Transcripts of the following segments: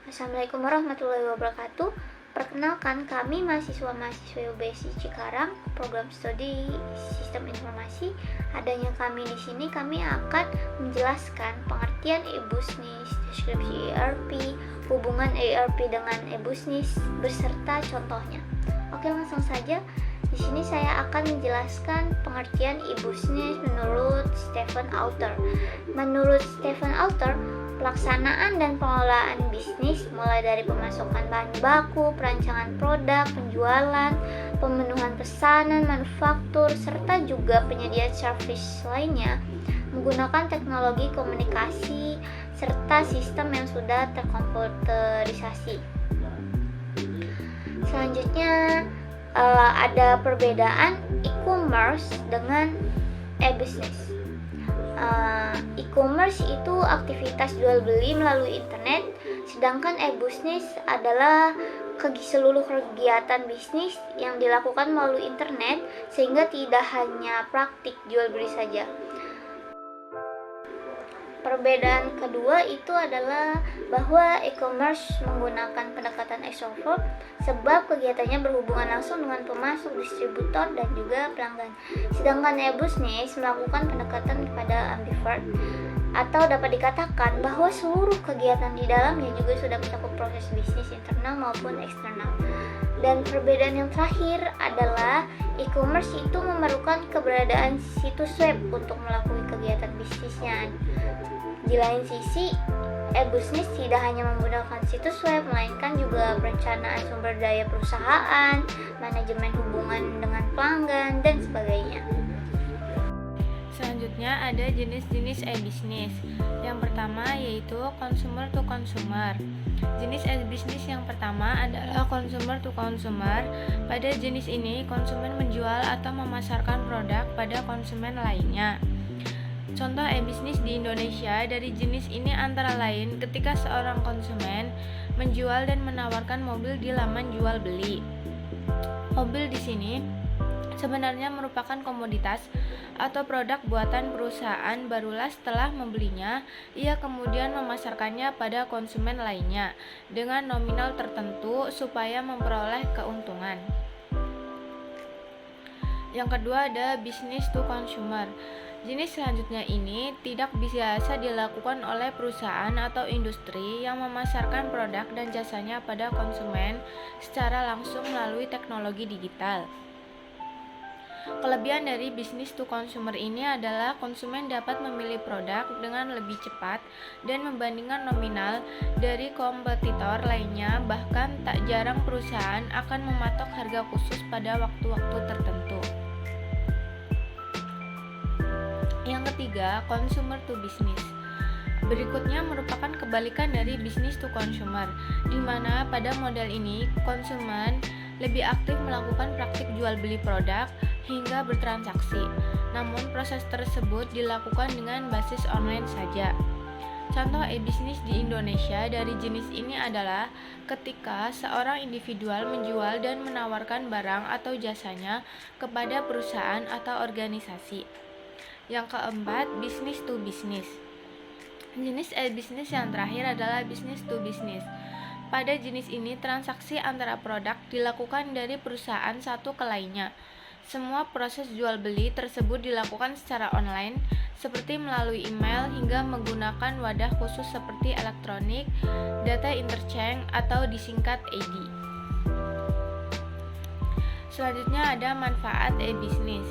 Assalamualaikum warahmatullahi wabarakatuh. Perkenalkan, kami mahasiswa-mahasiswa UBSI Cikarang, program studi Sistem Informasi. Adanya kami di sini, kami akan menjelaskan pengertian e-business, deskripsi ERP, hubungan ERP dengan e-business, beserta contohnya. Oke, langsung saja. Di sini saya akan menjelaskan pengertian e-business menurut Stephen Author. Menurut Stephen Author, pelaksanaan dan pengelolaan bisnis mulai dari pemasukan bahan baku, perancangan produk, penjualan, pemenuhan pesanan, manufaktur, serta juga penyediaan service lainnya menggunakan teknologi komunikasi serta sistem yang sudah terkomputerisasi. Selanjutnya ada perbedaan e-commerce dengan e-business. E-commerce itu aktivitas jual beli melalui internet, sedangkan e-business adalah seluruh kegiatan bisnis yang dilakukan melalui internet, sehingga tidak hanya praktik jual beli saja. Perbedaan kedua itu adalah bahwa e-commerce menggunakan pendekatan extrovert sebab kegiatannya berhubungan langsung dengan pemasok, distributor, dan juga pelanggan. Sedangkan e-business melakukan pendekatan kepada ambivert, atau dapat dikatakan bahwa seluruh kegiatan di dalamnya juga sudah mencakup proses bisnis internal maupun eksternal. Dan perbedaan yang terakhir adalah e-commerce itu memerlukan keberadaan situs web untuk melakukan kegiatan bisnisnya. Di lain sisi, e-business tidak hanya menggunakan situs web, melainkan juga perencanaan sumber daya perusahaan, manajemen hubungan dengan pelanggan, dan sebagainya. Selanjutnya ada jenis-jenis e-business. Yang pertama yaitu consumer to consumer. Jenis e-business yang pertama adalah consumer to consumer. Pada jenis ini, konsumen menjual atau memasarkan produk pada konsumen lainnya. Contoh e-business di Indonesia dari jenis ini antara lain ketika seorang konsumen menjual dan menawarkan mobil di laman jual beli. Mobil di sini sebenarnya merupakan komoditas atau produk buatan perusahaan, barulah setelah membelinya, ia kemudian memasarkannya pada konsumen lainnya dengan nominal tertentu supaya memperoleh keuntungan. Yang kedua ada business to consumer. Jenis selanjutnya ini tidak biasa dilakukan oleh perusahaan atau industri yang memasarkan produk dan jasanya pada konsumen secara langsung melalui teknologi digital. Kelebihan dari business to consumer ini adalah konsumen dapat memilih produk dengan lebih cepat dan membandingkan nominal dari kompetitor lainnya, bahkan tak jarang perusahaan akan mematok harga khusus pada waktu-waktu tertentu. Yang ketiga, consumer to business. Berikutnya merupakan kebalikan dari business to consumer, di mana pada model ini konsumen lebih aktif melakukan praktik jual beli produk hingga bertransaksi. Namun proses tersebut dilakukan dengan basis online saja. Contoh e-bisnis di Indonesia dari jenis ini adalah ketika seorang individual menjual dan menawarkan barang atau jasanya kepada perusahaan atau organisasi. Yang keempat, business to business. Jenis e-bisnis yang terakhir adalah business to business. Pada jenis ini, transaksi antara produk dilakukan dari perusahaan satu ke lainnya. Semua proses jual beli tersebut dilakukan secara online, seperti melalui email hingga menggunakan wadah khusus seperti elektronik, data interchange atau disingkat AD. Selanjutnya ada manfaat e-bisnis.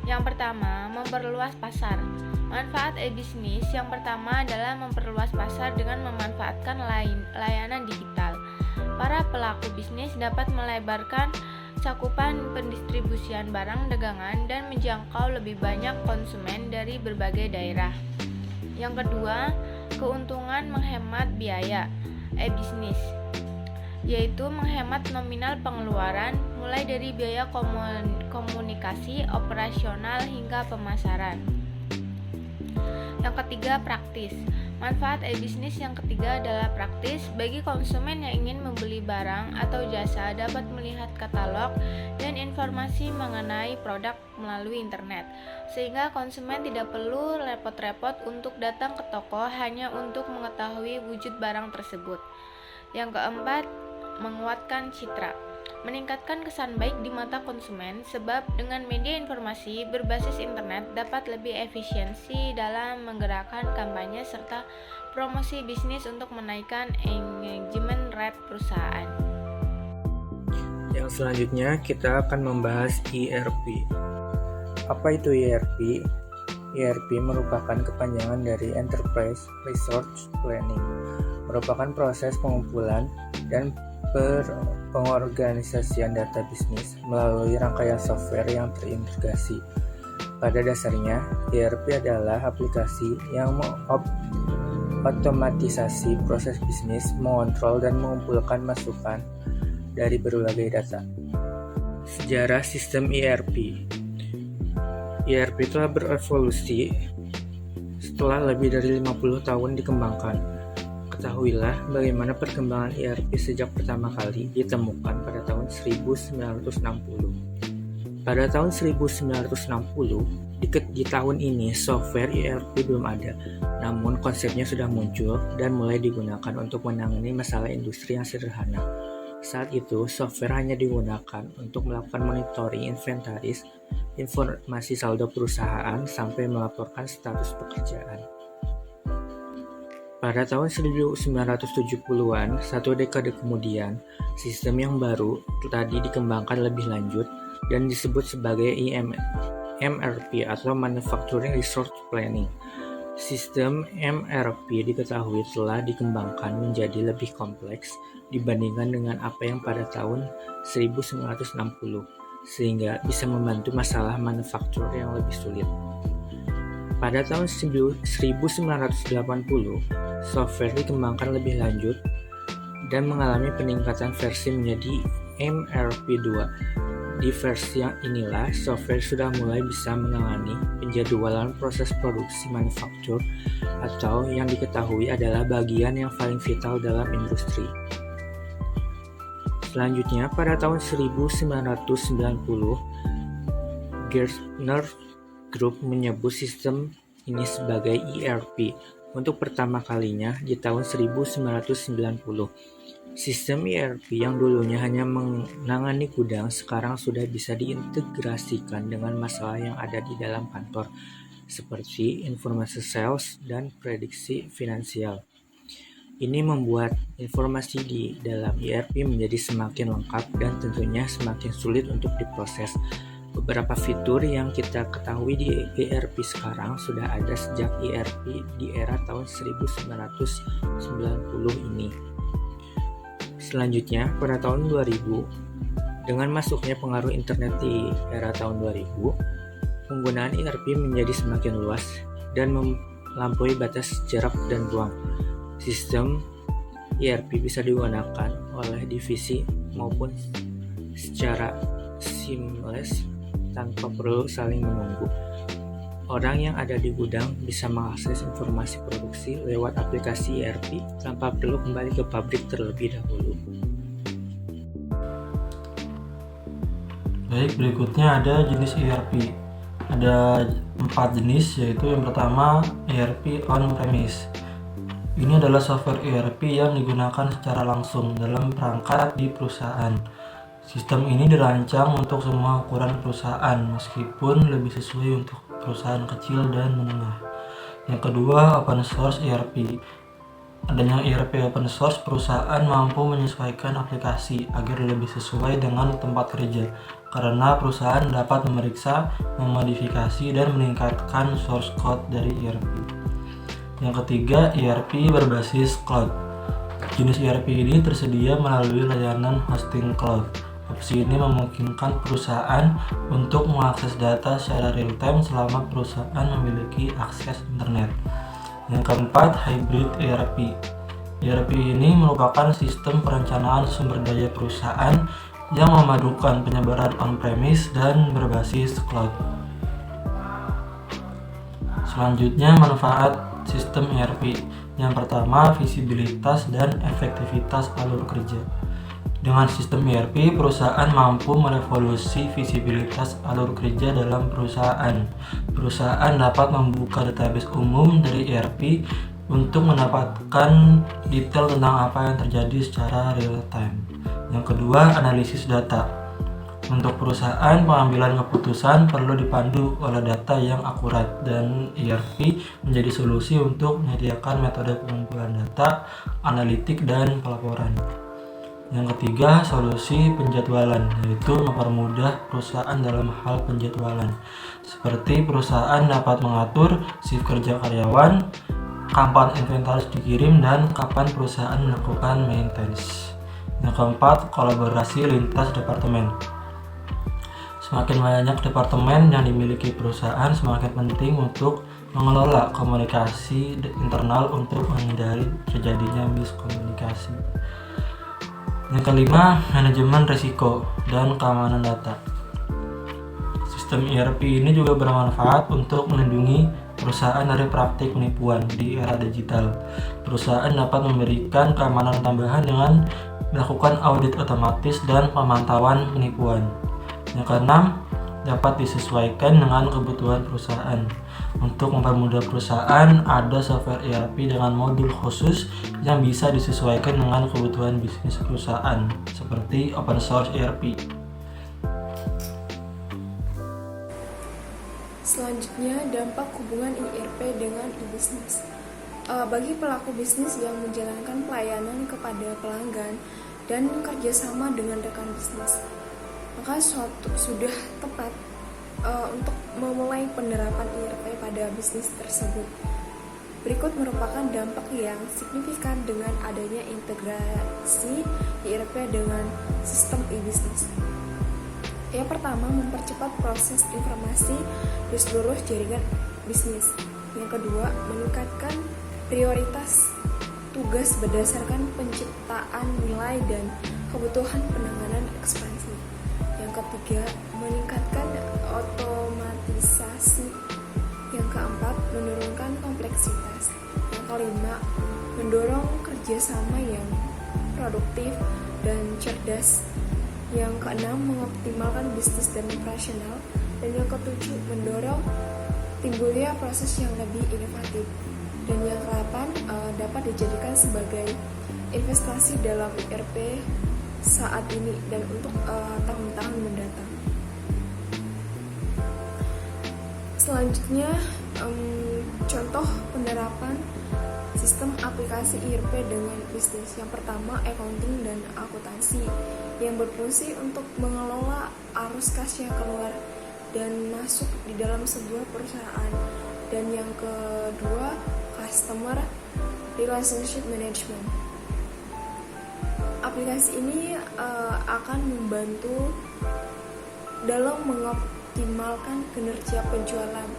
Yang pertama, memperluas pasar. Manfaat e-bisnis yang pertama adalah memperluas pasar dengan memanfaatkan layanan digital. Para pelaku bisnis dapat melebarkan cakupan pendistribusian barang dagangan dan menjangkau lebih banyak konsumen dari berbagai daerah. Yang kedua, keuntungan menghemat biaya e-bisnis, yaitu menghemat nominal pengeluaran mulai dari biaya komunikasi, operasional hingga pemasaran. Yang ketiga, praktis. Manfaat e-bisnis yang ketiga adalah praktis. Bagi konsumen yang ingin membeli barang atau jasa dapat melihat katalog dan informasi mengenai produk melalui internet, sehingga konsumen tidak perlu repot-repot untuk datang ke toko hanya untuk mengetahui wujud barang tersebut. Yang keempat, menguatkan citra. Meningkatkan kesan baik di mata konsumen sebab dengan media informasi berbasis internet dapat lebih efisiensi dalam menggerakkan kampanye serta promosi bisnis untuk menaikkan engagement rate perusahaan. Yang selanjutnya kita akan membahas ERP. Apa itu ERP? ERP merupakan kepanjangan dari Enterprise Resource Planning, merupakan proses pengumpulan dan pengorganisasian data bisnis melalui rangkaian software yang terintegrasi. Pada dasarnya, ERP adalah aplikasi yang mengotomatisasi proses bisnis, mengontrol dan mengumpulkan masukan dari berbagai data. Sejarah sistem ERP. ERP telah berevolusi setelah lebih dari 50 tahun dikembangkan. Ketahuilah bagaimana perkembangan ERP sejak pertama kali ditemukan pada tahun 1960. Pada tahun 1960, di tahun ini software ERP belum ada, namun konsepnya sudah muncul dan mulai digunakan untuk menangani masalah industri yang sederhana. Saat itu, software hanya digunakan untuk melakukan monitoring inventaris, informasi saldo perusahaan, sampai melaporkan status pekerjaan. Pada tahun 1970-an, satu dekade kemudian, sistem yang baru tadi dikembangkan lebih lanjut dan disebut sebagai MRP atau Manufacturing Resource Planning. Sistem MRP diketahui telah dikembangkan menjadi lebih kompleks dibandingkan dengan apa yang pada tahun 1960, sehingga bisa membantu masalah manufaktur yang lebih sulit. Pada tahun 1980, software dikembangkan lebih lanjut dan mengalami peningkatan versi menjadi MRP2. Di versi yang inilah, software sudah mulai bisa menangani penjadwalan proses produksi manufaktur atau yang diketahui adalah bagian yang paling vital dalam industri. Selanjutnya, pada tahun 1990, Gartner Group menyebut sistem ini sebagai ERP untuk pertama kalinya di tahun 1990. Sistem ERP yang dulunya hanya menangani gudang sekarang sudah bisa diintegrasikan dengan masalah yang ada di dalam kantor, seperti informasi sales dan prediksi finansial. Ini membuat informasi di dalam ERP menjadi semakin lengkap dan tentunya semakin sulit untuk diproses. Beberapa fitur yang kita ketahui di ERP sekarang sudah ada sejak ERP di era tahun 1990 ini. Selanjutnya, pada tahun 2000, dengan masuknya pengaruh internet di era tahun 2000, penggunaan ERP menjadi semakin luas dan melampaui batas jarak dan ruang. Sistem ERP bisa digunakan oleh divisi maupun secara seamless tanpa perlu saling menunggu. Orang yang ada di gudang bisa mengakses informasi produksi lewat aplikasi ERP tanpa perlu kembali ke pabrik terlebih dahulu. Baik, berikutnya ada jenis ERP. Ada 4 jenis, yaitu yang pertama ERP on-premise. Ini adalah software ERP yang digunakan secara langsung dalam perangkat di perusahaan. Sistem ini dirancang untuk semua ukuran perusahaan, meskipun lebih sesuai untuk perusahaan kecil dan menengah. Yang kedua, open source ERP. Adanya ERP open source, perusahaan mampu menyesuaikan aplikasi agar lebih sesuai dengan tempat kerja, karena perusahaan dapat memeriksa, memodifikasi, dan meningkatkan source code dari ERP. Yang ketiga, ERP berbasis cloud. Jenis ERP ini tersedia melalui layanan hosting cloud. Opsi ini memungkinkan perusahaan untuk mengakses data secara real-time selama perusahaan memiliki akses internet. Yang keempat, hybrid ERP. ERP ini merupakan sistem perencanaan sumber daya perusahaan yang memadukan penyebaran on-premise dan berbasis cloud. Selanjutnya, manfaat sistem ERP. Yang pertama, visibilitas dan efektivitas alur kerja. Dengan sistem ERP, perusahaan mampu merevolusi visibilitas alur kerja dalam perusahaan. Perusahaan dapat membuka database umum dari ERP untuk mendapatkan detail tentang apa yang terjadi secara real time. Yang kedua, analisis data. Untuk perusahaan, pengambilan keputusan perlu dipandu oleh data yang akurat, dan ERP menjadi solusi untuk menyediakan metode pengumpulan data, analitik, dan pelaporan. Yang ketiga, solusi penjadwalan, yaitu mempermudah perusahaan dalam hal penjadwalan. Seperti perusahaan dapat mengatur shift kerja karyawan, kapan inventaris dikirim, dan kapan perusahaan melakukan maintenance. Yang keempat, kolaborasi lintas departemen. Semakin banyak departemen yang dimiliki perusahaan, semakin penting untuk mengelola komunikasi internal untuk menghindari terjadinya miskomunikasi. Yang kelima, manajemen risiko dan keamanan data. Sistem ERP ini juga bermanfaat untuk melindungi perusahaan dari praktik penipuan di era digital. Perusahaan dapat memberikan keamanan tambahan dengan melakukan audit otomatis dan pemantauan penipuan. Yang keenam, dapat disesuaikan dengan kebutuhan perusahaan. Untuk mempermudah perusahaan, ada software ERP dengan modul khusus yang bisa disesuaikan dengan kebutuhan bisnis perusahaan, seperti open source ERP. Selanjutnya, dampak hubungan ERP dengan e-business. Bagi pelaku bisnis yang menjalankan pelayanan kepada pelanggan dan kerjasama dengan rekan bisnis, maka sudah tepat untuk memulai penerapan ERP pada bisnis tersebut. Berikut merupakan dampak yang signifikan dengan adanya integrasi ERP dengan sistem e-business. Yang pertama, mempercepat proses informasi di seluruh jaringan bisnis. Yang kedua, meningkatkan prioritas tugas berdasarkan penciptaan nilai dan kebutuhan penanganan ekspansi. Yang ketiga, meningkatkan otomatisasi. Yang keempat, menurunkan kompleksitas. Yang kelima, mendorong kerjasama yang produktif dan cerdas. Yang keenam, mengoptimalkan bisnis dan operasional. Dan yang ketujuh, mendorong timbulnya proses yang lebih inovatif. Dan yang kedelapan, dapat dijadikan sebagai investasi dalam ERP saat ini dan untuk tahun-tahun mendatang. Selanjutnya, contoh penerapan sistem aplikasi ERP dengan bisnis. Yang pertama, accounting dan akuntansi yang berfungsi untuk mengelola arus kas yang keluar dan masuk di dalam sebuah perusahaan. Dan yang kedua, customer relationship management. Aplikasi ini akan membantu dalam mengoptimalkan kinerja penjualan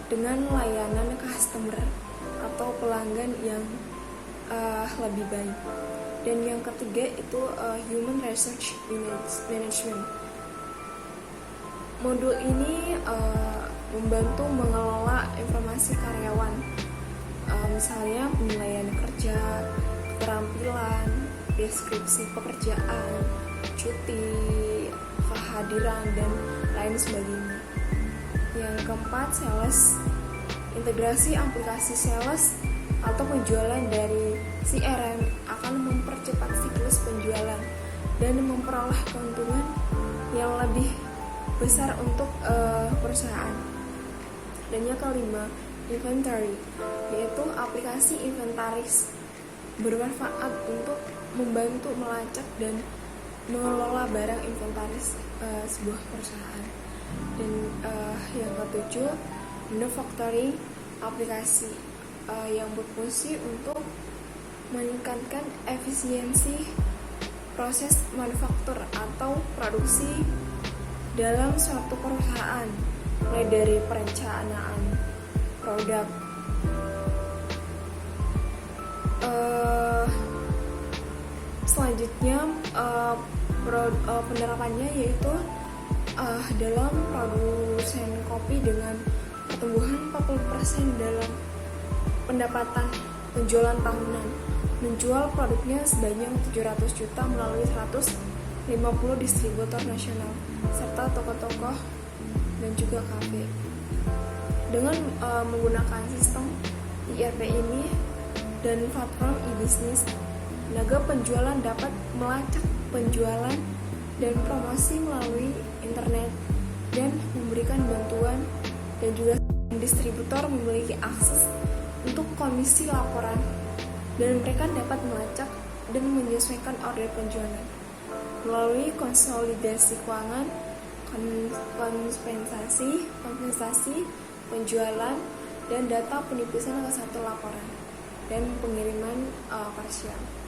dengan layanan customer atau pelanggan yang lebih baik. Dan yang ketiga itu human research management. Modul ini membantu mengelola informasi karyawan, misalnya penilaian kerja, keterampilan, deskripsi pekerjaan, cuti, kehadiran, dan lain sebagainya. Yang keempat, sales. Integrasi aplikasi sales atau penjualan dari CRM akan mempercepat siklus penjualan dan memperoleh keuntungan yang lebih besar untuk perusahaan. Dan yang kelima, inventory, yaitu aplikasi inventaris bermanfaat untuk membantu melacak dan mengelola barang inventaris sebuah perusahaan. Dan yang ketujuh, manufacturing, aplikasi yang berfungsi untuk meningkatkan efisiensi proses manufaktur atau produksi dalam suatu perusahaan, mulai dari perencanaan produk, selanjutnya penerapannya yaitu dalam produsen kopi dengan pertumbuhan 40% dalam pendapatan penjualan tahunan, menjual produknya sebanyak 700 juta melalui 150 distributor nasional serta toko-toko dan juga kafe. Dengan menggunakan sistem ERP ini, dan platform e-bisnis, tenaga penjualan dapat melacak penjualan dan promosi melalui internet dan memberikan bantuan, dan juga distributor memiliki akses untuk komisi laporan dan mereka dapat melacak dan menyesuaikan order penjualan melalui konsolidasi keuangan, kompensasi penjualan, dan data penipisan ke satu laporan dan pengiriman parsial.